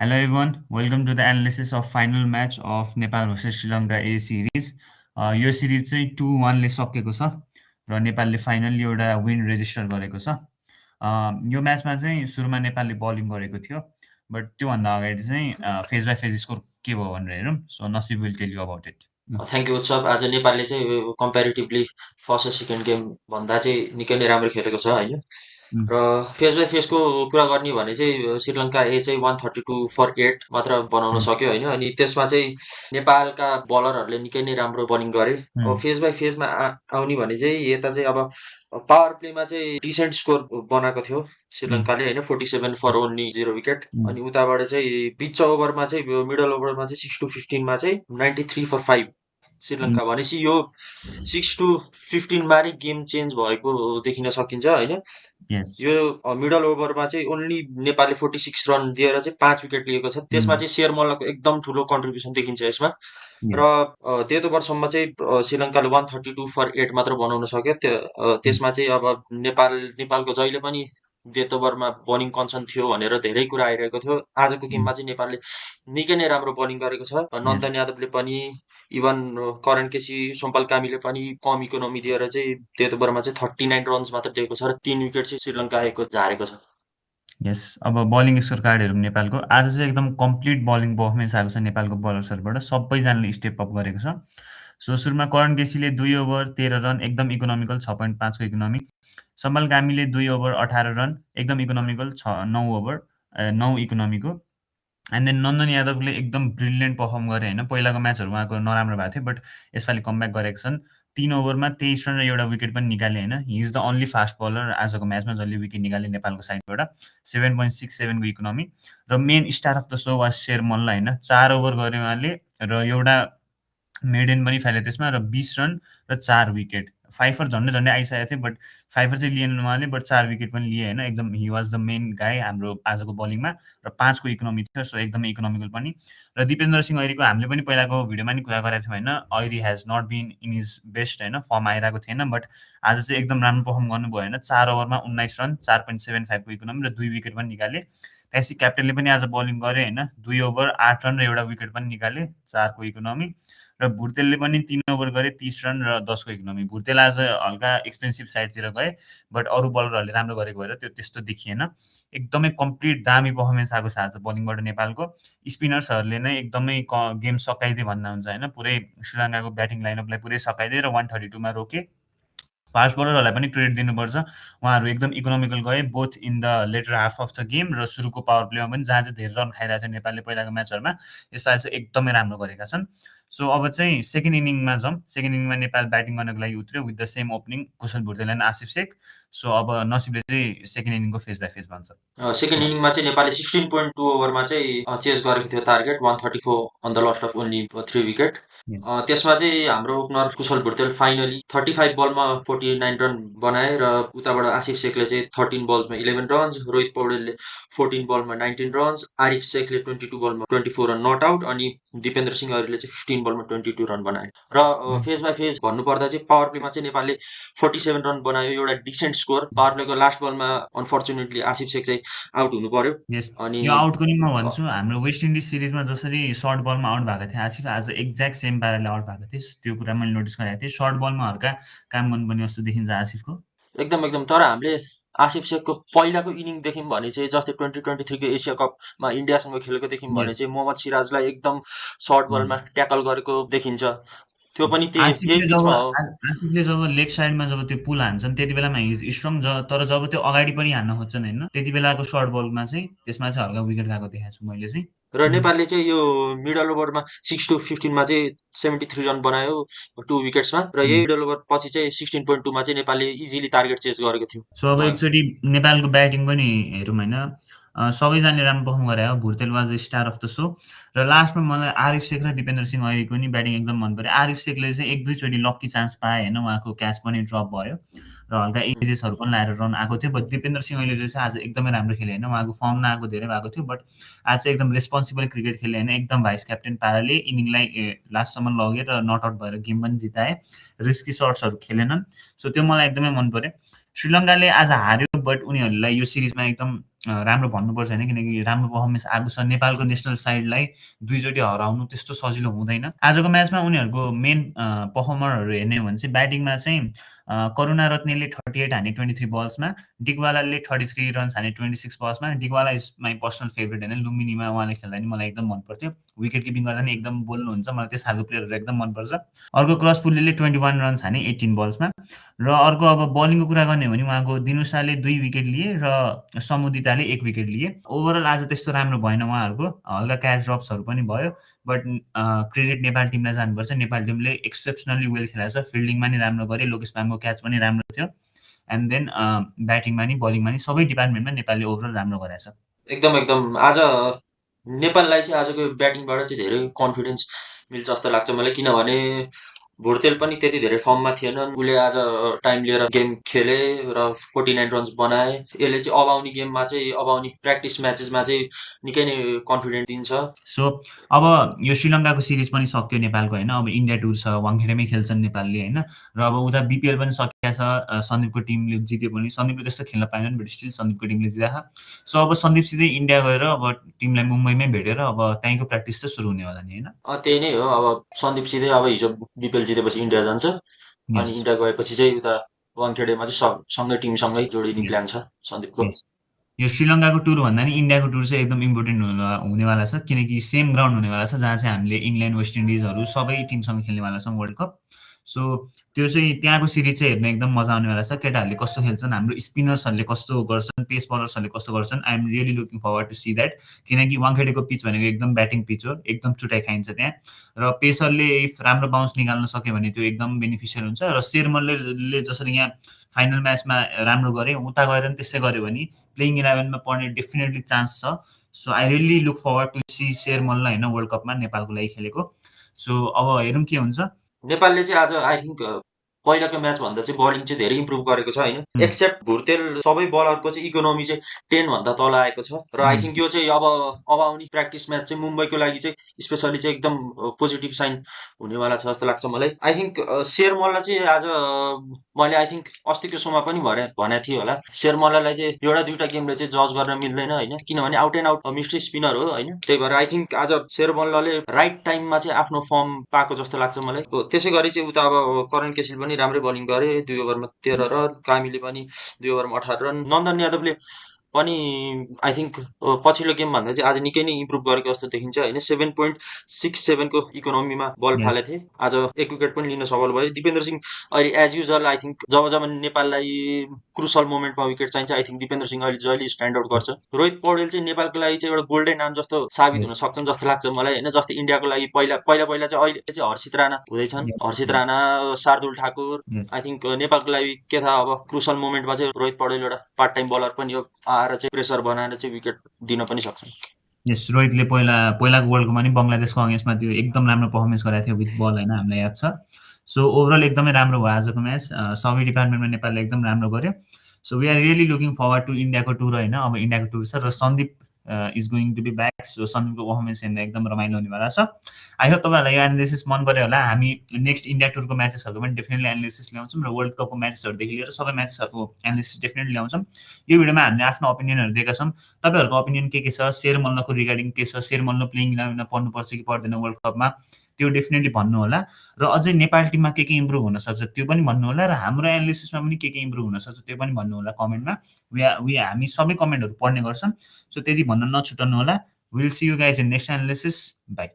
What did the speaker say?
Hello everyone, welcome to the analysis of final match of Nepal versus Sri Lanka A series. यो series चाहिँ 2-1ले सकेको छ र नेपालले फाइनल्ली एउटा विन रेजिस्टर गरेको छ। यो म्याचमा चाहिँ सुरुमा नेपालले बलिङ गरेको थियो, बट त्योभन्दा अगाडि चाहिँ फेज बाई फेज स्कोर के भयो भनेर हेरौँ। So Nasib will tell you about it. Thank you Utsav. आज नेपालले चाहिँ कम्पेरिटिभली फर्स्ट र सेकेन्ड गेम भन्दा चाहिँ निकै नै राम्रो खेलेको छ होइन। र फेज बाई फेजको कुरा गर्ने भने चाहिँ श्रीलङ्का ए चाहिँ 132 for 8 मात्र बनाउन सक्यो होइन। अनि त्यसमा चाहिँ नेपालका बलरहरूले निकै नै राम्रो बलिङ गरे। अब फेज बाई फेजमा आउने भने चाहिँ यता चाहिँ अब पावर प्लेमा चाहिँ डिसेन्ट स्कोर बनाएको थियो श्रीलङ्काले होइन, 47 for only 0 विकेट। अनि उताबाट चाहिँ पिच ओभरमा चाहिँ मिडल ओभरमा चाहिँ 6 to 15मा चाहिँ 93 for 5 श्रीलङ्का। भनेपछि यो 6 to 15मा नै गेम चेन्ज भएको देखिन सकिन्छ होइन। यो मिडल ओभरमा चाहिँ ओन्ली नेपालले 46 रन दिएर चाहिँ 5 विकेट लिएको छ। त्यसमा चाहिँ शेर मल्लको एकदम ठुलो कन्ट्रिब्युसन देखिन्छ यसमा। र त्यति वर्षसम्म चाहिँ श्रीलङ्काले 132 for 8 मात्र बनाउन सक्यो। त्यसमा चाहिँ अब नेपालको जहिले पनि डेथ ओभरमा बलिङ कन्सर्न थियो भनेर धेरै कुरा आइरहेको थियो। आजको गेममा चाहिँ नेपालले निकै नै राम्रो बलिङ गरेको छ। नन्दन यादवले पनि, इभन करण केसी, सोमपाल कामीले पनि कम इकोनोमी दिएर चाहिँ डेथ ओभरमा चाहिँ 39 रन्स मात्र दिएको छ र 3 विकेट चाहिँ श्रीलङ्का आएको झारेको छ। यस, अब बलिङ स्कोर कार्ड हेरौँ नेपालको। आज चाहिँ एकदम कम्प्लिट बलिङ पर्फर्मेन्स आएको छ नेपालको बलर्सहरूबाट, सबैजनाले स्टेप अप गरेको छ। सो सुरुमा करण केसीले 2 ओभर 13 रन एकदम इकोनोमिकल 6.5 को इकोनोमी। सोमपाल कामीले 2 ओभर 18 रन एकदम इकोनोमिकल 9 ओभर 9 इकोनोमीको। एन्ड देन नन्दन यादवले एकदम ब्रिलियन्ट पर्फर्म गरे होइन। पहिलाको म्याचहरूमा उहाँको नराम्रो भएको थियो, बट यसपालि कमब्याक गरेका छन्। 3 ओभरमा 23 रन र एउटा विकेट पनि निकाले होइन। He is the only fast bowler आजको म्याचमा जसले विकेट निकाले नेपालको साइडबाट। 7.67 को इकोनोमी र main star of the show was Sher Malla होइन। 4 ओभर गरे उहाँले र एउटा मेडेन पनि फाले त्यसमा र 20 रन र 4 विकेट। फाइफर झन्डै आइसकेको थियो, बट फाइफर चाहिँ लिएन उहाँले, बट 4 विकेट पनि लिए होइन। एकदम हि वाज द मेन गाई हाम्रो आजको बलिङमा र 5 को इकोनोमी थियो, सो एकदमै इकोनोमिकल पनि। र दिपेन्द्र सिंह ऐरीको हामीले पनि पहिलाको भिडियोमा नि कुरा गरेका थियौँ होइन। Airee has not been in his best होइन, फर्म आइरहेको थिएन, बट आज चाहिँ एकदम राम्रो पर्फर्म गर्नुभयो होइन। 4 ओभरमा 19 रन 4.75 को इकोनोमी र 2 विकेट पनि निकाले। त्यसपछि क्याप्टेनले पनि आज बलिङ गरे होइन। 2 ओभर 8 रन र एउटा विकेट पनि निकाले, 4 को इकोनोमी। र भुर्तेलले पनि 3 ओभर गरे 30 रन र 10 को इकोनोमी। भुर्तेल आज हल्का एक्सपेन्सिभ साइडतिर गए, बट अरू बलरहरूले राम्रो गरेको भएर त्यो त्यस्तो देखिएन। एकदमै कम्प्लिट दामी पर्फर्मेन्स आएको छ आज बलिङबाट नेपालको। स्पिनर्सहरूले नै एकदमै गेम सकाइदिए भन्दा हुन्छ होइन। पुरै श्रीलङ्काको ब्याटिङ लाइनअपलाई पुरै सकाइदिए र 132 मा रोके। फास्ट बलरहरूलाई पनि क्रेडिट दिनुपर्छ, उहाँहरू एकदम इकोनोमिकल गए both in the later half of the game र सुरुको पावर प्लेमा पनि, जहाँ चाहिँ धेरै रन खाइरहेको थियो नेपालले पहिलाको म्याचहरूमा। यसपालि चाहिँ एकदमै राम्रो गरेका छन्। सो अब चाहिँ सेकेन्ड इनिङमा जाउँ। सेकेन्ड इनिङमा नेपाल ब्याटिङ गर्नको लागि उत्र्यो with the same opening Kushal Bhurtel and Aasif Sheikh. So अब नसिबले चाहिँ सेकेन्ड इनिङको फेज बाई फेज भन्छ। सेकेन्ड इनिङमा चाहिँ नेपालले 16.2 ओभरमा चाहिँ चेज गरेको थियो target 134 on the loss of only 3 wicket. त्यसमा चाहिँ हाम्रो ओपनर कुशल भुर्तेल फाइनली 35 बलमा 49 रन बनाए र उताबाट आसिफ शेखले चाहिँ 13 बल्समा 11 रन्स, रोहित पौडेलले 14 बलमा 19 रन्स, आरिफ शेखले 22 बलमा 24 रन नट आउट, अनि दिपेन्द्र सिंह ऐरीले चाहिँ 15 बलमा 22 रन बनाए। र फेज बाई फेज भन्नुपर्दा चाहिँ पावर प्लेमा चाहिँ नेपालले 47 रन बनायो, एउटा डिसेन्ट स्कोर। पावर प्लेको लास्ट बलमा अनफर्चुनेटली आसिफ शेख चाहिँ आउट हुनु पर्यो। अनि यो आउटको नि म भन्छु, हाम्रो वेस्ट इन्डिज सिरिजमा जसरी सर्ट बलमा आउट भएको थियो आसिफ, आज एक्ज्याक्ट सेम पाराले आउट भएको थियो। त्यो कुरा मैले नोटिस गरेको थिएँ। सर्ट बलमा हल्का काम गर्नुपर्ने जस्तो देखिन्छ आसिफको। एकदम तर हामीले आसिफ शेखको पहिलाको इनिङ देख्यौँ भने चाहिँ जस्तै 2023 को एसिया कपमा इन्डियासँग खेलेको देख्यौँ भने चाहिँ मोहम्मद सिराजलाई एकदम सर्ट बलमा ट्याकल गरेको देखिन्छ। त्यो पनि त्यही पिचमा हो। आसिफले जब लेग साइडमा जब त्यो पुल हान्छन् त्यति बेलामा हिज स्ट्रङ, तर जब त्यो अगाडि पनि हान्न खोज्छन् होइन, त्यति बेलाको सर्ट बलमा चाहिँ त्यसमा चाहिँ हल्का विकेट गएको देखाएको छु मैले चाहिँ। र नेपालले चाहिँ यो मिडल ओभरमा 6 to 15मा चाहिँ 73 रन बनायो 2 विकेट्समा, र यही मिडल ओभर पछि चाहिँ 16.2 मा चाहिँ नेपालले इजिली टार्गेट चेज गरेको थियो। सो अब एकचोटि नेपालको ब्याटिङ पनि हेरौँ होइन। सबैजनाले राम्रो पर्फर्म गरे हो। Bhurtel was the star of the so र लास्टमा मलाई आरिफ शेख र दिपेन्द्र सिंह ऐरीको नि ब्याटिङ एकदम मन पऱ्यो। आरिफ शेखले चाहिँ 1-2 चोटि लक्की चान्स पाए होइन, उहाँको क्याच पनि ड्रप भयो र हल्का एजेसहरू पनि लाएर रन आएको थियो। बट दिपेन्द्र सिंह ऐरीले चाहिँ आज एकदमै राम्रो खेले होइन। उहाँको फर्म नआएको धेरै भएको थियो, बट आज चाहिँ एकदम रेस्पोन्सिबल क्रिकेट खेले होइन। एकदम भाइस क्याप्टेन पाराले इनिङलाई लास्टसम्म लगेर नट आउट भएर गेम पनि जिताए। रिस्की सर्ट्सहरू खेलेनन्, सो त्यो मलाई एकदमै मन पऱ्यो। श्रीलङ्काले आज हार्यो, बट उनीहरूलाई यो सिरिजमा एकदम राम्रो भन्नुपर्छ होइन, किनकि राम्रो पर्फर्मेन्स आएको छ। नेपालको नेसनल साइडलाई 2 चोटि हराउनु त्यस्तो सजिलो हुँदैन। आजको म्याचमा उनीहरूको मेन पर्फर्मरहरू हेर्ने हो भने चाहिँ ब्याटिङमा चाहिँ करुणा रत्नेले 38 हाने 23 बल्समा, डिकवालाले 33 रन्स हाने 26 बल्समा। डिकवाला इज माई पर्सनल फेभरेट होइन, लुम्बिनीमा उहाँले खेल्दा नि मलाई एकदम मनपर्थ्यो। विकेट किपिङ गर्दा नि एकदम बोल्नुहुन्छ, मलाई त्यस खालको प्लेयरहरू एकदम मनपर्छ। अर्को क्रस पुल्लेले 21 रन्स हाने 18 बल्समा। र अर्को अब बलिङको कुरा गर्ने हो भने उहाँको दिनुसाले 2 विकेट लिए र समुदिताले 1 विकेट लिए। ओभरअल आज त्यस्तो राम्रो भएन उहाँहरूको, हल्का क्याच ड्रप्सहरू पनि भयो। बट क्रेडिट नेपाल टिमलाई जानुपर्छ। नेपाल टिमले एक्सेप्सनली वेल खेलेको छ। फिल्डिङमा नि राम्रो गरे, लोकेश पाङको क्याच पनि राम्रो थियो। एन्ड देन ब्याटिङमा नि बलिङमा नि सबै डिपार्टमेन्टमा नेपालले ओभरअल राम्रो गरेको छ। एकदम आज नेपाललाई चाहिँ आजको ब्याटिङबाट चाहिँ धेरै कन्फिडेन्स मिल्छ जस्तो लाग्छ मलाई। किनभने भुर्तेल पनि त्यति धेरै फर्ममा थिएनन्। उसले आज टाइम लिएर गेम खेले र 49 रन्स बनाए। यसले चाहिँ अब आउने गेममा चाहिँ, अब आउने प्र्याक्टिस म्याचेसमा चाहिँ निकै नै कन्फिडेन्ट दिन्छ। सो अब यो श्रीलङ्काको सिरिज पनि सक्यो नेपालको होइन। अब इन्डिया टुर छ, वाङखेडेमै खेल्छन् नेपालले होइन। र अब उता बिपिएल पनि सकिएको छ, सन्दीपको टिमले जित्यो पनि। सन्दीपले त्यस्तो खेल्न पाएनन्, बट स्टिल सन्दीपको टिमले जितेको छ। सो अब सन्दीप सिधै इन्डिया गएर अब टिमलाई मुम्बईमै भेटेर अब त्यहीँको प्र्याक्टिस त सुरु हुने होला नि होइन। त्यही नै हो। अब सन्दीप सिधै अब हिजो बिपिएल जितेपछि इन्डिया जान्छ। अनि यस इन्डिया गएपछि चाहिँ उता वाङखेडेमा चाहिँ सँगै टिमसँगै जोडिने यस प्लान छ सन्दीपको। यस यो श्रीलङ्काको टुर भन्दा नि इन्डियाको टुर चाहिँ एकदम इम्पोर्टेन्ट हुनेवाला छ, किनकि सेम ग्राउन्ड हुनेवाला छ जहाँ चाहिँ हामीले इङ्ल्यान्ड, वेस्ट इन्डिजहरू सबै टिमसँग खेल्नेवाला छौँ वर्ल्ड कप। सो त्यो चाहिँ त्यहाँको सिरिज चाहिँ हेर्न एकदम मजा आउनेवाला छ। केटाहरूले कस्तो खेल्छन्, हाम्रो स्पिनर्सहरूले कस्तो गर्छन्, पेस बलर्सहरूले कस्तो गर्छन्। I am really looking forward to see that, किनकि वाङखेडेको पिच भनेको एकदम ब्याटिङ पिच हो, एकदम चुटाइ खाइन्छ त्यहाँ। र पेसरले इफ राम्रो बाउन्स निकाल्न सक्यो भने त्यो एकदम बेनिफिसियल हुन्छ। र शेरमनले जसरी यहाँ फाइनल म्याचमा राम्रो गरे, उता गएर पनि त्यस्तै गर्यो भने प्लेइङ 11मा पर्ने डेफिनेटली चान्स छ। So I really look forward to see शेरमनलाई होइन वर्ल्ड कपमा नेपालको लागि खेलेको। सो अब हेरौँ के हुन्छ। नेपालले चाहिँ आज आई थिङ्क पहिलाको म्याच भन्दा चाहिँ बलिङ चाहिँ धेरै इम्प्रुभ गरेको छ होइन। एक्सेप्ट भुर्तेल सबै बलरको चाहिँ इकोनोमी चाहिँ 10 भन्दा तल आएको छ। र आई थिङ्क यो चाहिँ अब आउने प्र्याक्टिस म्याच चाहिँ मुम्बईको लागि चाहिँ स्पेसली चाहिँ एकदम पोजिटिभ साइन हुनेवाला छ जस्तो लाग्छ मलाई। आई थिङ्क शेरमललाई चाहिँ आज मैले आई थिङ्क अस्तिको सोमा पनि भनेको थिएँ होला, शेरमललाई चाहिँ एउटा दुईवटा गेमले चाहिँ जज गर्न मिल्दैन होइन। किनभने out and out mystery spinner हो होइन। त्यही भएर आई थिङ्क आज शेरमलले राइट टाइममा चाहिँ आफ्नो फर्म पाएको जस्तो लाग्छ मलाई। त्यसै गरी चाहिँ उता अब करण केसीले पनि राम्रै बलिङ गरे, 2 ओभरमा 13 रन। कामीले पनि 2 ओभरमा 18 रन। नन्दन यादवले पनि आई थिङ्क पछिल्लो गेम भन्दा चाहिँ आज निकै नै इम्प्रुभ गरेको जस्तो देखिन्छ होइन। 7.67 को इकोनोमीमा बल फालेको थिए। आज 1 विकेट पनि लिन सफल भयो। दिपेन्द्र सिंह अहिले एज युजल आई थिङ्क जब नेपाललाई क्रुसल मोमेन्टमा विकेट चाहिन्छ, आई थिङ्क दिपेन्द्र सिंह अहिले जहिले स्ट्यान्ड आउट गर्छ। रोहित पौडेल चाहिँ नेपालको लागि चाहिँ एउटा गोल्डन नाम जस्तो साबित हुन सक्छन् जस्तो लाग्छ मलाई होइन। जस्तै इन्डियाको लागि पहिला चाहिँ अहिले चाहिँ हर्षित राणा हुँदैछन्। हर्षित राणा, शार्दुल ठाकुर। आई थिङ्क नेपालको लागि के थाहा, अब क्रुसल मोमेन्टमा चाहिँ रोहित पौडेल एउटा पार्ट टाइम बलर पनि हो, आएर चाहिँ प्रेसर बनाएर चाहिँ विकेट दिन पनि सक्छन्। यस रोहितले पहिलाको वर्ल्ड कपमा नि बङ्गलादेशको अगेन्स्टमा त्यो एकदम राम्रो पर्फर्मेन्स गरेको थियो विथ बल होइन, हामीलाई याद छ। सो ओभरअल एकदमै राम्रो भयो आजको म्याच। सबै डिपार्टमेन्टमा नेपालले एकदम राम्रो गर्यो। So we are really looking forward to इन्डियाको टुर होइन। अब इन्डियाको टुर छ र Sandeep is going to be back. So सन्दीपको पर्फर्मेन्स हेर्न एकदम रमाइलो हुनेवाला छ। आई होप तपाईँहरूलाई यो एनालिसिस मन पऱ्यो होला। हामी नेक्स्ट इन्डिया टुरको म्याचेसहरूको पनि डेफिनेटली एनालिसिस ल्याउँछौँ र वर्ल्ड कपको म्याचेसहरूदेखि लिएर सबै म्याचेसहरूको एनालिसिस डेफिनेटली ल्याउँछौँ। यो भिडियोमा हामीले आफ्नो ओपिनियनहरू दिएका छौँ। तपाईँहरूको ओपिनियन के छ, शेरमलको रिगार्डिङ के छ, शेरमल प्लेइङ 11मा पर्नुपर्छ कि पर्दैन वर्ल्ड कपमा, त्यो डेफिनेटली भन्नु होला। र अझै नेपाल टिममा के इम्प्रुभ हुनसक्छ त्यो पनि भन्नु होला। र हाम्रो एनालिसिसमा पनि के इम्प्रुभ हुनसक्छ त्यो पनि भन्नु होला कमेन्टमा। हामी सबै कमेन्टहरू पढ्ने गर्छौँ। सो त्यति भन्न नछुटाउनु होला। Will see you guys in next analysis. By.